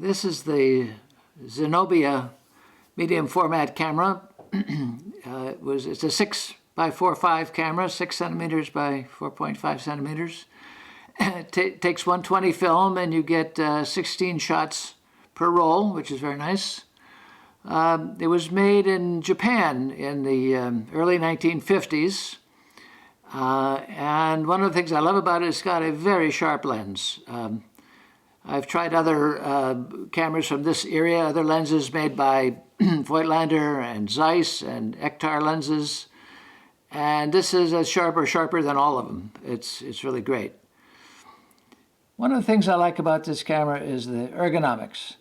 This is the Zenobia medium format camera. It's a 6 by 4.5 camera, 6 centimeters by 4.5 centimeters. It takes 120 film, and you get 16 shots per roll, which is very nice. It was made in Japan in the early 1950s. And one of the things I love about it is it's got a very sharp lens. I've tried other cameras from this area, other lenses made by Voigtlander and Zeiss and Ektar lenses. And this is as sharper than all of them. It's really great. One of the things I like about this camera is the ergonomics.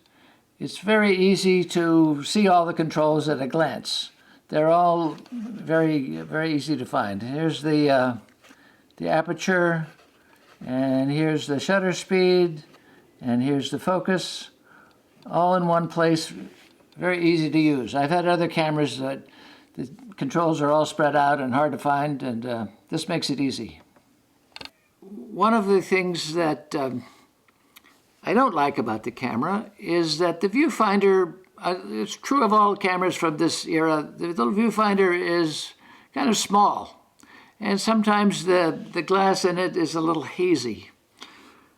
It's very easy to see all the controls at a glance. They're all very easy to find. Here's the aperture, and here's the shutter speed, and here's the focus, all in one place, very easy to use. I've had other cameras that the controls are all spread out and hard to find, and this makes it easy. One of the things that I don't like about the camera is that the viewfinder, it's true of all cameras from this era, the little viewfinder is kind of small, and sometimes the glass in it is a little hazy.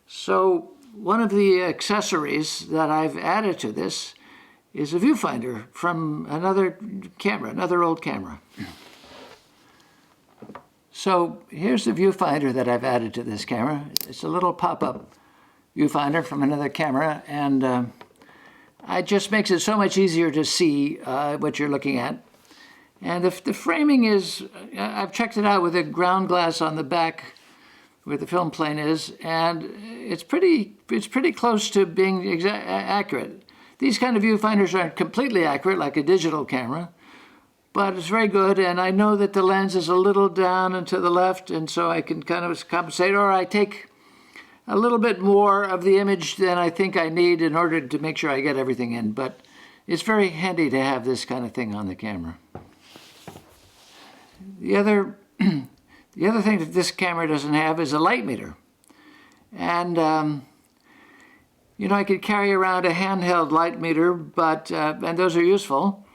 So one of the accessories that I've added to this is a viewfinder from another camera, another old camera. So here's the viewfinder that I've added to this camera. It's a little pop-up viewfinder from another camera, and it just makes it so much easier to see what you're looking at. And the framing is, I've checked it out with a ground glass on the back where the film plane is, and it's pretty close to being accurate. These kind of viewfinders aren't completely accurate like a digital camera, but it's very good, and I know that the lens is a little down and to the left, and so I can kind of compensate, or I take a little bit more of the image than I think I need in order to make sure I get everything in. But it's very handy to have this kind of thing on the camera. The other thing that this camera doesn't have is a light meter. And you know, I could carry around a handheld light meter, but and those are useful.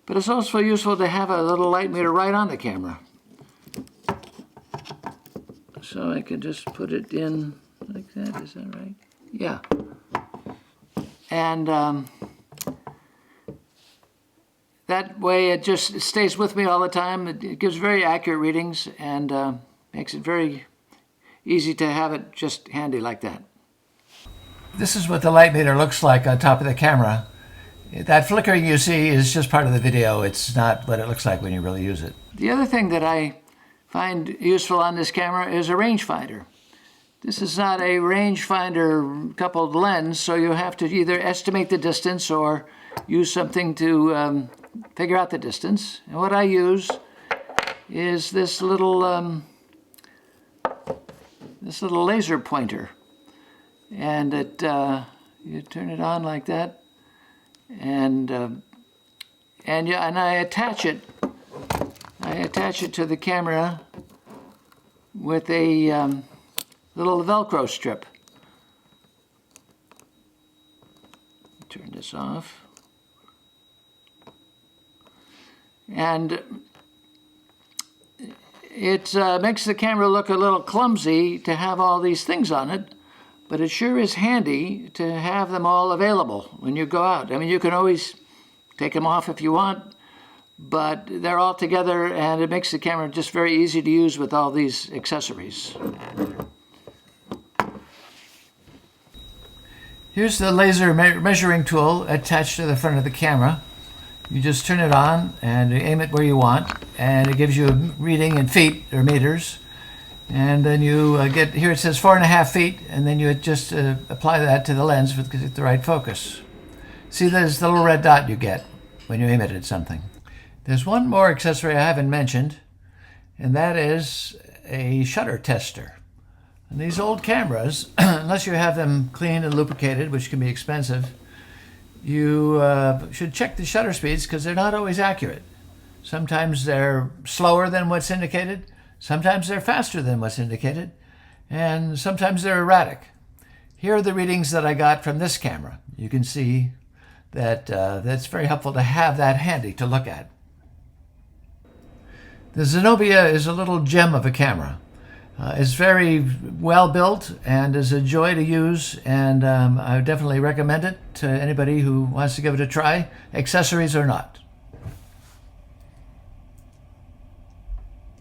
But it's also useful to have a little light meter right on the camera. So I can just put it in like that, is that right? Yeah. And that way it just stays with me all the time. It gives very accurate readings and makes it very easy to have it just handy like that. This is what the light meter looks like on top of the camera. That flickering you see is just part of the video. It's not what it looks like when you really use it. The other thing that I find useful on this camera is a rangefinder. This is not a rangefinder coupled lens, so you have to either estimate the distance or use something to figure out the distance. And what I use is this little laser pointer. And you turn it on like that, and I attach it. I attach it to the camera with a little Velcro strip. Turn this off, and it makes the camera look a little clumsy to have all these things on it. But it sure is handy to have them all available when you go out. I mean, you can always take them off if you want, but they're all together, and it makes the camera just very easy to use with all these accessories. Here's the laser measuring tool attached to the front of the camera. You just turn it on and aim it where you want, and it gives you a reading in feet or meters. And then you get, here it says 4.5 feet, and then you just apply that to the lens to get the right focus. See, there's the little red dot you get when you aim it at something. There's one more accessory I haven't mentioned, and that is a shutter tester. And these old cameras, unless you have them cleaned and lubricated, which can be expensive, you should check the shutter speeds because they're not always accurate. Sometimes they're slower than what's indicated. Sometimes they're faster than what's indicated, and sometimes they're erratic. Here are the readings that I got from this camera. you can see that that's very helpful to have that handy to look at. The Zenobia is a little gem of a camera. It's very well built and is a joy to use, and I would definitely recommend it to anybody who wants to give it a try, accessories or not.